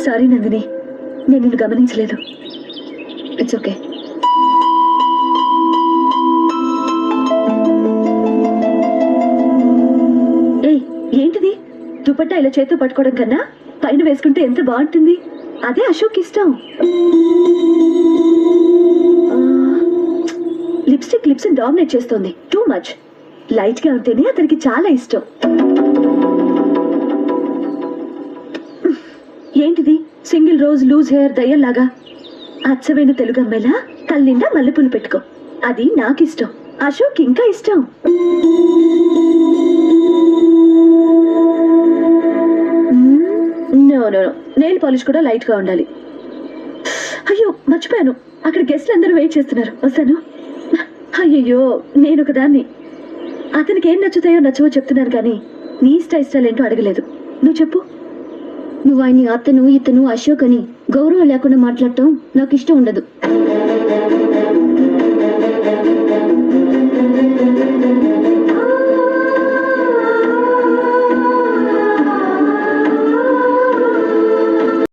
Sorry Nandini, నేను నిన్ను గమనించలేదు. It's okay. ఏయ్, ఏంటిది? దుపట్టా ఇలా చేతితో పట్టుకోవడం కన్నా పైన వేసుకుంటే ఎంత బాగుంటుంది. అదే అశోక్ ఇష్టం. లిప్స్టిక్ లిప్స్ డామినేట్ చేస్తోంది. Too much. లైట్ గా ఉంటేనే అతనికి చాలా ఇష్టం. ఏంటిది? సింగిల్ రోజ్ లూజ్ హెయిర్ దయ్యంలాగా. అచ్చమైన తెలుగు అమ్మాయిలా తల్లిండా మల్లెపూలు పెట్టుకో. అది నాకు ఇష్టం. అశోక్ ఇంకా ఇష్టం. నో నో, నెయిల్ పాలిష్ కూడా లైట్ గా ఉండాలి. అయ్యో మర్చిపోయాను, అక్కడ గెస్ట్లు అందరూ వెయిట్ చేస్తున్నారు. వస్తాను. అయ్యయ్యో, నేను ఒక దాన్ని. అతనికి ఏం నచ్చుతాయో నచ్చవో చెప్తున్నాను కానీ నీ ఇష్టాలేంటో అడగలేదు. నువ్వు చెప్పు. నువ్వు ఆయన్ని అతను ఇతను అశోక్ అని గౌరవం లేకుండా మాట్లాడటం నాకు ఇష్టం ఉండదు.